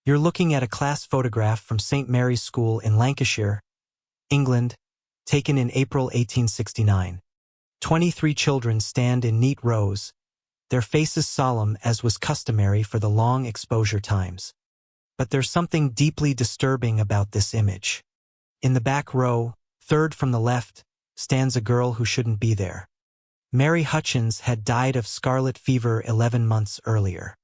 You're looking at a class photograph from St. Mary's School in Lancashire, England, taken in April 1869. 23 children stand in neat rows, their faces solemn as was customary for the long exposure times. But there's something deeply disturbing about this image. In the back row, third from the left, stands a girl who shouldn't be there. Mary Hutchins had died of scarlet fever 11 months earlier.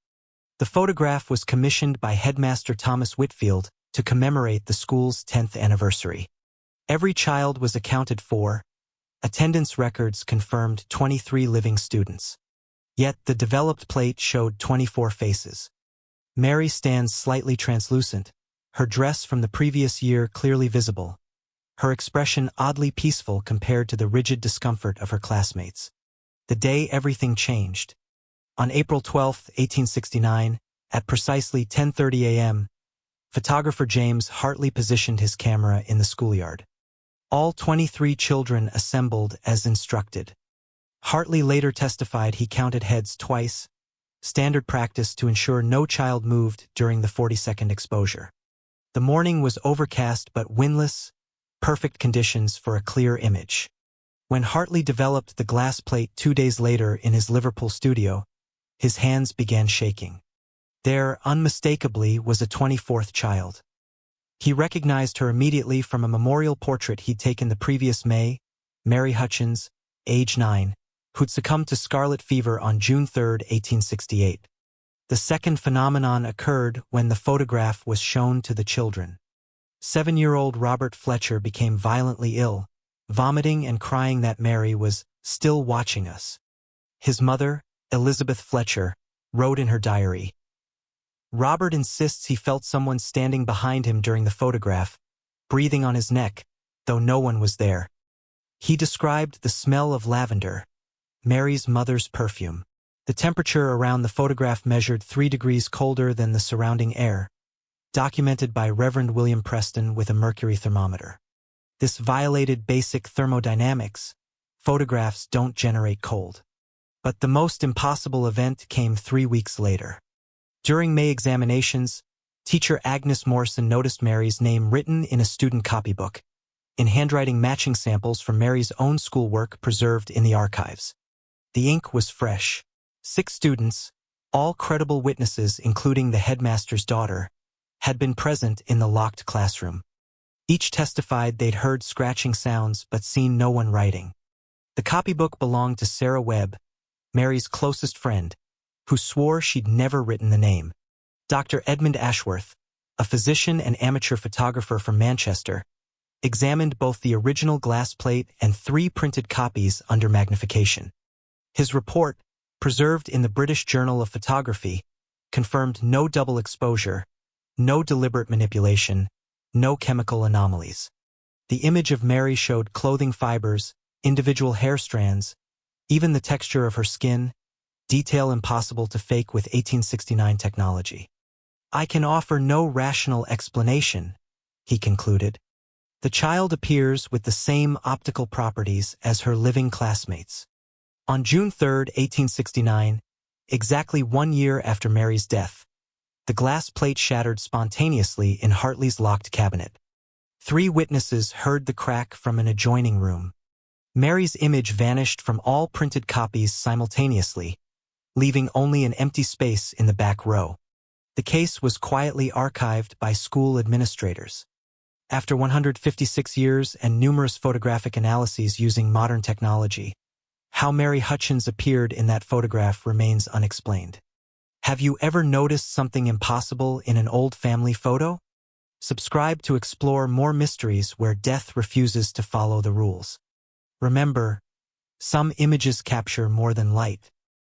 The photograph was commissioned by Headmaster Thomas Whitfield to commemorate the school's 10th anniversary. Every child was accounted for. Attendance records confirmed 23 living students. Yet the developed plate showed 24 faces. Mary stands slightly translucent, her dress from the previous year clearly visible, her expression oddly peaceful compared to the rigid discomfort of her classmates. The day everything changed. On April 12, 1869, at precisely 10:30 a.m., photographer James Hartley positioned his camera in the schoolyard. All 23 children assembled as instructed. Hartley later testified he counted heads twice, standard practice to ensure no child moved during the 40-second exposure. The morning was overcast but windless, perfect conditions for a clear image. When Hartley developed the glass plate 2 days later in his Liverpool studio, his hands began shaking. There, unmistakably, was a 24th child. He recognized her immediately from a memorial portrait he'd taken the previous May, Mary Hutchins, age 9, who'd succumbed to scarlet fever on June 3, 1868. The second phenomenon occurred when the photograph was shown to the children. 7-year-old Robert Fletcher became violently ill, vomiting and crying that Mary was still watching us. His mother, Elizabeth Fletcher, wrote in her diary, "Robert insists he felt someone standing behind him during the photograph, breathing on his neck, though no one was there. He described the smell of lavender, Mary's mother's perfume. The temperature around the photograph measured 3 degrees colder than the surrounding air, documented by Reverend William Preston with a mercury thermometer. This violated basic thermodynamics. Photographs don't generate cold." But the most impossible event came 3 weeks later. During May examinations, teacher Agnes Morrison noticed Mary's name written in a student copybook, in handwriting matching samples from Mary's own schoolwork preserved in the archives. The ink was fresh. 6 students, all credible witnesses including the headmaster's daughter, had been present in the locked classroom. Each testified they'd heard scratching sounds but seen no one writing. The copybook belonged to Sarah Webb, Mary's closest friend, who swore she'd never written the name. Dr. Edmund Ashworth, a physician and amateur photographer from Manchester, examined both the original glass plate and 3 printed copies under magnification. His report, preserved in the British Journal of Photography, confirmed no double exposure, no deliberate manipulation, no chemical anomalies. The image of Mary showed clothing fibers, individual hair strands, even the texture of her skin, detail impossible to fake with 1869 technology. "I can offer no rational explanation," he concluded. "The child appears with the same optical properties as her living classmates." On June 3, 1869, exactly 1 year after Mary's death, the glass plate shattered spontaneously in Hartley's locked cabinet. 3 witnesses heard the crack from an adjoining room. Mary's image vanished from all printed copies simultaneously, leaving only an empty space in the back row. The case was quietly archived by school administrators. After 156 years and numerous photographic analyses using modern technology, how Mary Hutchins appeared in that photograph remains unexplained. Have you ever noticed something impossible in an old family photo? Subscribe to explore more mysteries where death refuses to follow the rules. Remember, some images capture more than light.